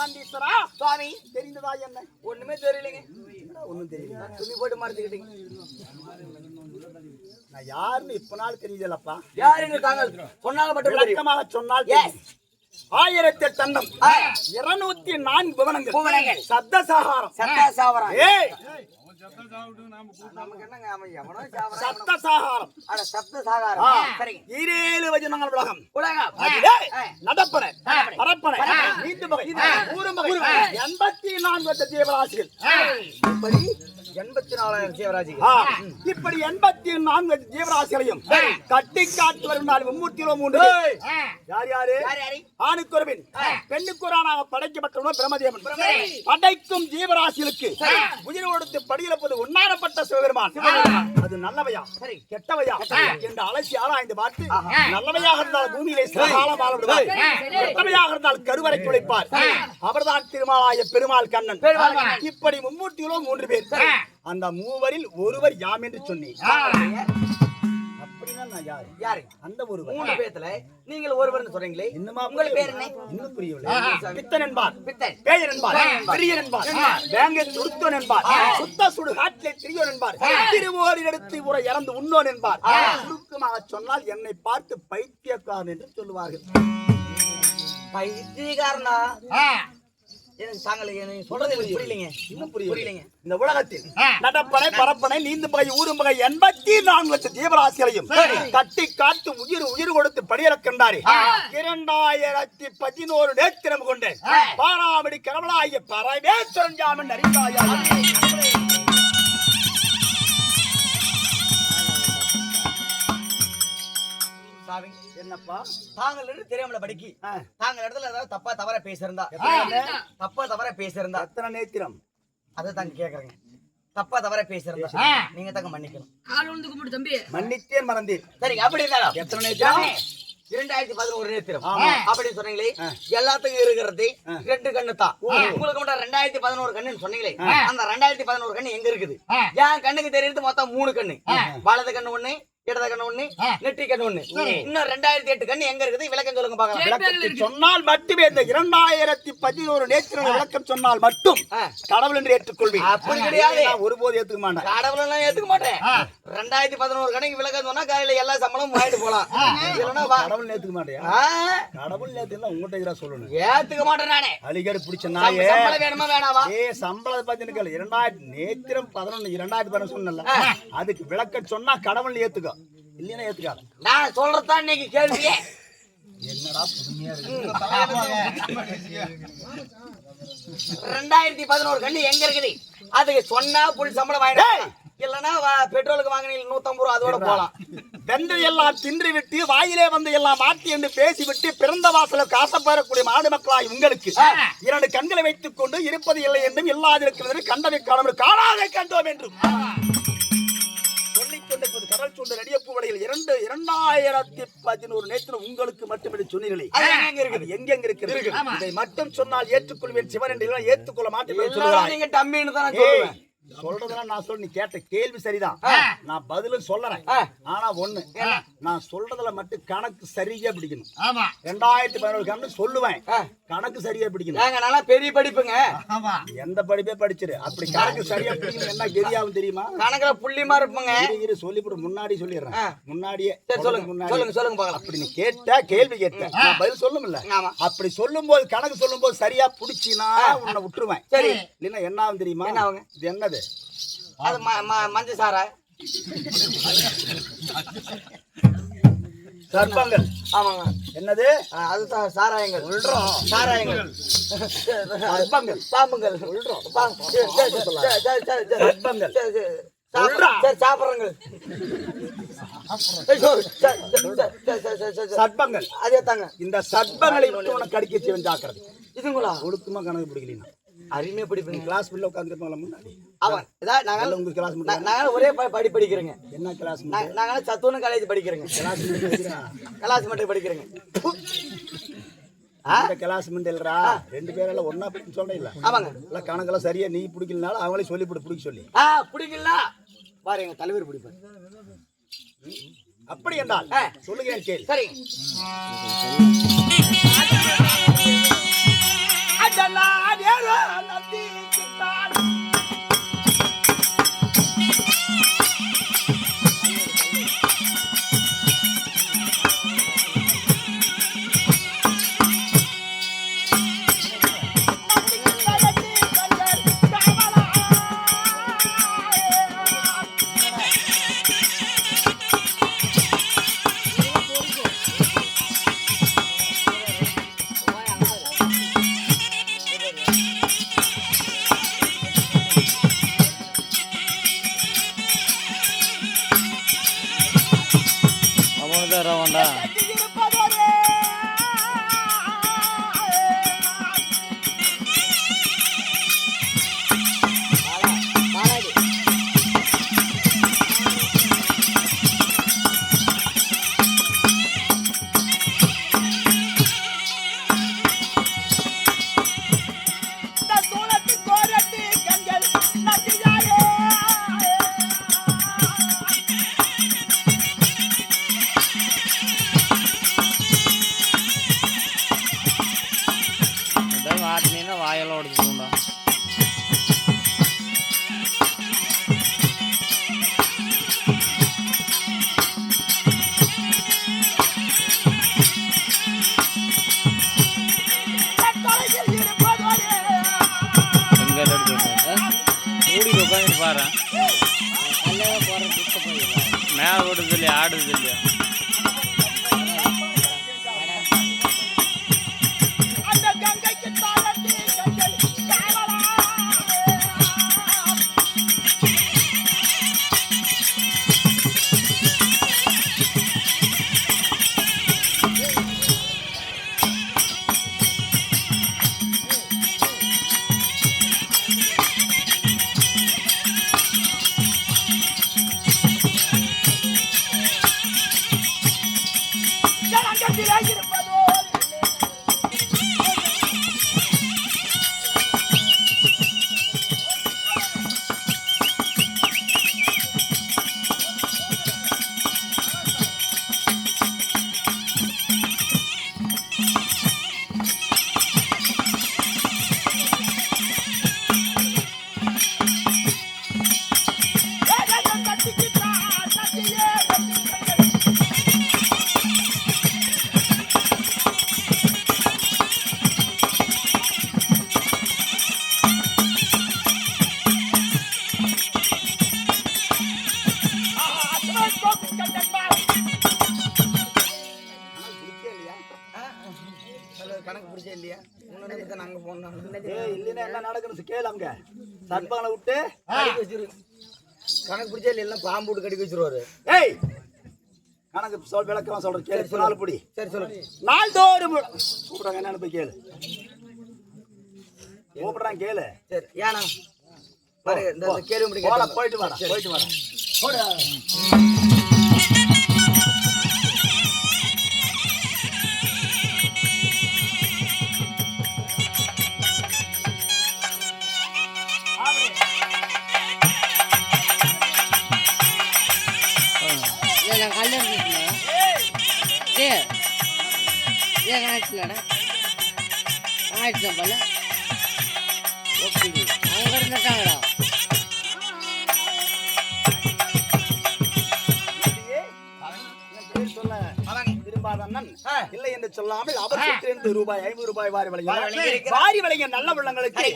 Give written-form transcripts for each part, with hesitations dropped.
நந்தீஸ்வரா சுவாமி தெரிந்ததா என்ன? ஒண்ணுமே தெரியலைங்க. ஒண்ணும் தெரியல. துணி போட்டு மறைச்சுக்கிட்டீங்க. நான் யாருன்னு இப்ப நாள் தெரியுதல்லப்பா. யாருங்க தாங்கள் சொன்னாலும் மட்டும் விளக்கமாக சொன்னால் 1008 அண்டம் 204 புவனங்கள் சப்தசாகாரம் சத்தாசாவரம். ஏய் நமக்கு என்னங்க அவன் எவனோ சாவறான். சப்தசாகாரம் அட சப்தசாகாரம். சரிங்க. 7 வஜனங்கள் உலகம் உலகம். அதிலே நடப்பன பரப்பன நீட்டுபகை ஊரும்பகை 84 ஜீவராசிகள். இப்படி 84,000 ஜீவராசிகள். இப்படி 84 ஜீவராசிகளையும் கட்டி காட்டு வரும்னால் 303 யார் யாரு? ஆணுக்கு ஒரு பெண் பெண்ணுக்கு ஒரு ஆணாக படைக்கப்பட்டவன் பிரம்மதேவன். படைக்கும் ஜீவராசிகளுக்கு உயிர் கொடுத்து படியிலப்பது உண்ணாடப்பட்ட சிவபெருமான். அது நல்லவையா கெட்டவையா என்று அலசி ஆராய்ந்து பார்த்து நல்லவையாக இருந்தால் பூமியிலே சிறகாலம் வாழ விடுவார், கெட்டவையாக இருந்தால் கருவறை குலைப்பார். அவர்தான் திருமாலாய பெருமாள் கண்ணன். இப்படி 303 பேர். அந்த மூவரில் ஒருவர் யாம் என்று சொன்னேன். அப்படின்னா நான் யாரு? யாரு? அந்த ஒருவர். 3 பேத்துல நீங்கள் ஒருவர்னு சொல்றீங்களே, இன்னுமா உங்கள் பேர் என்ன? இன்னும் புரியவில்லை. பித்தன் என்பார், பித்தன். பேயர் என்பார், பிரியன் என்பார், வேங்கை சுடுத்தோன் என்பார், சுத்த சுடு காட்டிலே திரியோன் என்பார், திருவோரில் எடுத்து உரை இறந்து உண்ணோன் என்பார். சுருக்கமாக சொன்னால் என்னை பார்த்து பைத்தியக்காரன் என்று சொல்லுவார்கள். பைத்தியக்காரனா? எனக்கு தாங்களே சொல்றது புரியலைங்க. இன்னும் புரியலைங்க. இந்த உலகத்தில் நடப்பனை பரப்பனை நீந்து பகை ஊரும் பகை 84 ஜீவராசிகளையும் கட்டி காட்டு உயிர் கொடுத்து படியிறக்கின்றாரே 2011 நேத்திரம் கொண்டு பாராமடி கடவுளாகிய பரமேஸ்வரன் ஜாமன் அறிந்தாயா? என்னப்பா தாங்கள் தெரியாமல படிக்கி தாங்கள் இடத்துல ஏதாவது தப்பா தவற பேசியிருந்தா எத்தனை நேத்திரம் அதை தாங்க கேக்குறேங்க. தப்பா தவற பேசியிருந்தா நீங்க தாங்க மன்னிக்கணும். மன்னித்தேன் மறந்தேன். சரிங்க. அப்படி இருந்தாலும் எத்தனை நேத்திரம்? 2011 நேத்திரம் அப்படி சொன்னீங்களே, எல்லாத்துக்கும் இருக்கிறது 2 கண்ணு தான். உங்களுக்கு மட்டும் 2011 கண்ணுன்னு சொன்னீங்களே, அந்த 2011 கண்ணு எங்க இருக்குது? என் கண்ணுக்கு தெரியுது மொத்தம் 3 கண்ணு. வலது கண்ணு 1, இடது கண்ணு 1, நெற்றி கண்ணு 1. இன்னும் 2008 கண்ணு எங்க இருக்குது? விளக்கம் சொல்லுங்க பாக்கலாம். விளக்கத்தில் சொன்னால் மட்டுமே இந்த 2011 நேத்திரம் விளக்கம் சொன்னால் மட்டும் கடவுள் என்று ஏற்றுக்கொள்வேன். அப்படி கிடையாது. ஒருபோது ஏத்துக்க மாட்டேன். கடவுள் எல்லாம் ஏத்துக்க மாட்டேன். 2011 கணக்கு விளக்கம் சொன்னா காலையில எல்லா சம்பளமும் வாங்கிட்டு போலாம். கடவுள் ஏத்துக்க மாட்டேன். கடவுள் ஏத்துனா உங்ககிட்ட சொல்லணும். ஏத்துக்க மாட்டேன் நானே. அலிகர் பிடிச்ச நாயே. சம்பளம் வேணுமா வேணாவா? சம்பளம் பத்தி எனக்கு 2000 நேத்திரம் 11 2011 சொன்னல, அதுக்கு விளக்கம் சொன்னா கடவுள் ஏத்துக்க, இல்லைன்னா ஏத்துக்காத. நான் சொல்றதான் இன்னைக்கு கேள்வியே. என்னடா புதுமையா இருக்கு. 2011 கண்ணு எங்க இருக்குது? அதுக்கு சொன்னா புல் சம்பளம் வாங்கிடு, இல்லன்னா பெட்ரோலுக்கு வாங்கினீங்க 150 ரூபா அதோட போலாம். வெந்து எல்லாம் தின்று விட்டு வாயிலே வந்து எல்லாம் மாட்டி என்று பேசிவிட்டு பிறந்த வாசலுக்கு ஆசைப்படக்கூடிய மாடு மக்களாய் உங்களுக்கு 2 கண்களை வைத்துக் கொண்டு இருப்பது இல்லை என்றும் இல்லாதிருக்கிறது கண்டவை காணோம் காணாதை கண்டோம் என்றும் சொல்லிக்கொண்டிருப்பது கடல் சூழ்ந்த நடிகப்பு வடையில் 2011 நேற்று உங்களுக்கு மட்டுமே சொன்னீர்களே, எங்க இருக்கிறது? இதை மட்டும் சொன்னால் ஏற்றுக்கொள்வேன் சிவன் என்று ஏற்றுக்கொள்ள மாட்டேன். நீங்க டம்மின்னு தான் சொல்லுவேன். சொல்றதெல்லாம் நான் சொல்ல, நீ கேட்ட கேள்வி சரிதான், நான் பதிலும் சொல்றேன். ஆனா ஒண்ணு, நான் சொல்றதுல மட்டும் கணக்கு சரியா பிடிக்கணும். 2011 கணக்கு சொல்லுவேன், கணக்கு சரியா பிடிக்கணும். நல்லா பெரிய படிப்புங்க, எந்த படிப்பே படிச்சிரு, அப்படி கணக்கு சரியா பிடிக்கணும். என்ன கெதியாவும் தெரியுமா? கணக்குல புள்ளிமா இருப்பங்க. இரு சொல்லிவிட்டு முன்னாடி சொல்லிடுறேன். முன்னாடியே சொல்லுங்க. அப்படி நீ கேட்ட கேள்வி கேட்ட பதில் சொல்லும்ல, அப்படி சொல்லும் போது கணக்கு சொல்லும் போது சரியா புடிச்சினா உன்னை விட்டுருவேன். சரி, இல்லைன்னா என்ன ஆகும் தெரியுமா? இது என்னது? அது மஞ்ச சாரா சர்ப்பங்கள். ஆமாங்க. என்னது? அதுதான் சாராயங்கள். சாராயங்கள், சர்ப்பங்கள், பாம்புங்கள், சர்ப்பங்கள், சாப்பிடுறங்கள், சர்ப்பங்கள். அதே தாங்க. இந்த சர்ப்பங்களை விட்டு உனக்கு கடிக்க செய்வன் ஜாக்கிரதை. இதுங்களா ஒழுக்கமா கணக்கு பிடிக்கலீங்க. அருமையா படிப்பீங்க. கிளாஸ் பிள்ளை உட்காந்துருப்பாங்களா முன்னாடி? அவன் நாங்க உங்க கிளாஸ் நாங்க ஒரே படிக்கிறேங்க. என்ன கிளாஸ்? நாங்க சத்துவன காலேஜ் படிக்கிறேங்க. கிளாஸ் மட்டும் படிக்கிறேங்க. கிளாஸ் இல்லரா 2 பேரெல்லாம் ஒன்னா பிடிக்க சொல்றேன் இல்ல? ஆமாங்க. இல்ல கணக்கெல்லாம் சரியா நீ பிடிக்கலனால அவங்களே சொல்லி பிடிக்க சொல்லி பிடிக்கல பாருங்க, தலைவர் பிடிப்பார். அப்படி என்றால் சொல்லுகிறேன் கேள். சரி. ரவண்டா கட்டியிருப்பதொரு இந்த சூளத்தின் கோரத்து கண்கள் நதியாரே వాటిని వాయలో ఉడుతుందా தலையில் இருப்பதொரு எங்கே மூடி உட்காந்து பாரு மேல ஓடுது இல்லையா ஆடுது இல்லையா அந்த கங்கைக்கு தாளத்தி கண்கள் காவலா ஜனங்கத்திலே இருப்பதோ கட்டிக்கிட்டா சத்தியே கணக்கு பிடிச்சே இல்லையா முன்னாடி நாங்க போனோம் இல்லைன்னா என்ன நடக்குன்னு கேளு அங்க சர்பங்களை விட்டு கடிக்க வச்சிரு கணக்கு பிடிச்சே இல்லை எல்லாம் பாம்பு விட்டு கடிக்க வச்சிருவாரு ஏய் கணக்கு சொல் விளக்கமா சொல்றேன் கேளு நாலு புடி சரி சொல்லுங்க நாள்தோறும் கூப்பிடுறாங்க என்னன்னு போய் கேளு கூப்பிடுறான் கேளு சரி ஏன்னா பாரு இந்த கேள்வி முடிக்க போடா போயிட்டு வாடா போயிட்டு வாடா போடா நான் கல்யாணம் ஏன் ஆயிடுச்சுலடா ஆயிடுச்சா போல ஓகே அங்கே இருந்துட்டாங்கடா திரும்பாதண்ணன் இல்லை என்று சொல்லாமல் அவர் சொத்திலிருந்து ரூபாய் 500 ரூபாய் வாரி வழங்கிய நல்ல உள்ளங்களுக்கு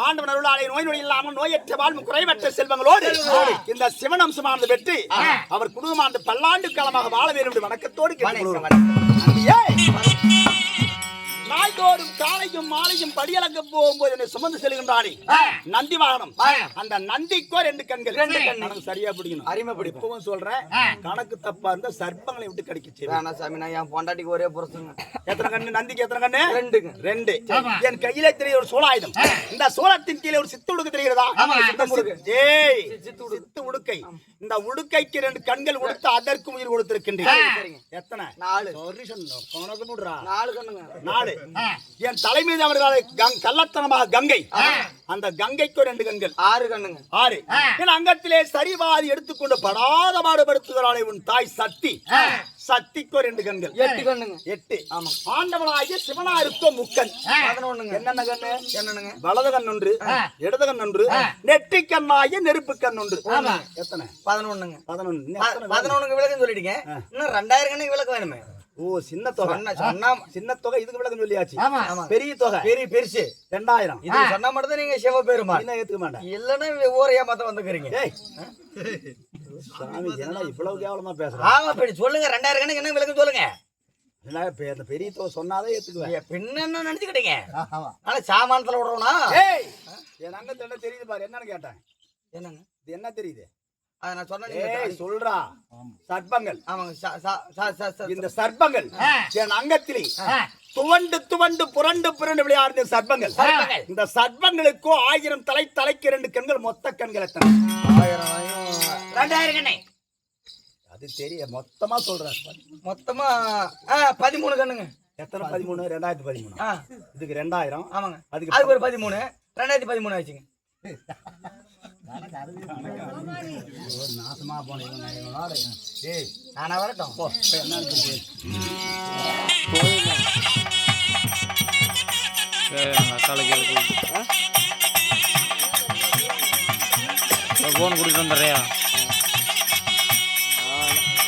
ஆண்டவன் அருளாலே நோய் நொடி இல்லாமல் நோயற்ற வாழ்வு குறைவற்ற செல்வங்களோடு இந்த சிவனம்சமானது பெற்று அவர் குடும்பமாண்டு பல்லாண்டு காலமாக வாழ வேண்டும் என்று வணக்கத்தோடு நாள்தோறும் காலையும் மாலையும் படியலங்க போகும்போது என்னை சுமந்து செல்கின்றானே நந்தி வாகனம் அந்த நந்திக்கோ 2 கண்கள் கணக்கு சரியா பிடிக்கணும் அருமை பிடி இப்பவும் சொல்றேன் கணக்கு தப்பா இருந்தா சர்ப்பங்களை விட்டு கடிக்க வேணாம் சாமி நான் என் பொண்டாட்டிக்கு ஒரே புருஷங்க எத்தனை கண்ணு நந்திக்கு எத்தனை கண்ணு 2 என் கையிலே தெரியுது ஒரு சூலாயுதம் இந்த சூலத்தின் கீழே ஒரு சித்து உடுக்கு தெரிகிறதா ஏய் சித்து உடுக்கை இந்த உடுக்கைக்கு 2 கண்கள் கொடுத்து அதற்கு உயிர் கொடுத்திருக்கின்றேன் எத்தனை 4 கணக்கு போடுறா 4 கண்ணுங்க 4 என் தலைமீது அவர்களால் கள்ளத்தனமாக கங்கை அந்த கங்கைக்கு 2 கண்கள் 6 கண்ணுங்க 6 என் அங்கத்திலே சரிவாதி எடுத்துக்கொண்டு படாத பாடுபடுத்துகிறாளே உன் தாய் சக்திக்கு 2 கண்கள் 8 கண்ணுங்க 8 ஆமா ஆண்டவனாகிய சிவனாருக்கோ முக்கன் 11ங்க என்னென்ன கண்ணு என்னங்க வலது கண் ஒன்று இடது கண் ஒன்று நெற்றி கண்ணாகிய நெருப்பு கண் ஒன்று எத்தனை 11ங்க 11 விளக்கம் சொல்லிட்டீங்க இன்னும் 2000 கண்ணுக்கு விளக்கம் வேணுமே ஓ சின்ன தொகை சின்ன தொகை இதுக்கு விளக்கம் சொல்லியாச்சு ஆமா பெரிய தொகை பெருசு 2000 இது சொன்னா மட்டும் தான் நீங்க சிவபெருமா என்ன ஏத்துக்க மாட்டேன் இல்லன்னா ஊரை ஏமாத்த வந்துக்கிறீங்க டேய் சாமி என்னடா இவ்வளவு கேவலமா பேசுற ஆமா அப்படி சொல்லுங்க 2000 கணக்கு என்ன விளக்கம் சொல்லுங்க இல்ல அந்த பெரிய தொகை சொன்னாதான் ஏத்துக்குவேன் பின்ன என்ன நினைச்சுக்கிட்டீங்க ஆனா சாமானத்துல விடுறோம்னா ஏய் என் அங்கத்துல என்ன தெரியுது பாரு என்னன்னு கேட்டேன் என்னங்க இது என்ன தெரியுது அத நான் சொன்னேன் ஏய் சொல்றா சர்ப்பங்கள் ஆமாங்க இந்த சர்ப்பங்கள் என் அங்கத்திலே துவண்டு துவண்டு புரண்டு புரண்டு விளையாடுற சர்ப்பங்கள் இந்த சர்ப்பங்களுக்கோ 1000 தலை தலைக்கு 2 கண்கள் மொத்த கண்கள் எத்தனை 2000 கண்ணே அது தெரிய மொத்தமா சொல்றேன் மொத்தமா 13 கண்ணுங்க எத்தனை 13 2013 இதுக்கு 2000 ஆமாங்க அதுக்கு ஒரு 13 2013 ஆச்சுங்க நாசமா போனீங்க ஏய் நானா வரட்டும் போ என்னன்னு அக்காளுக்கு ஃபோன் கொடுத்து வந்துடுறியா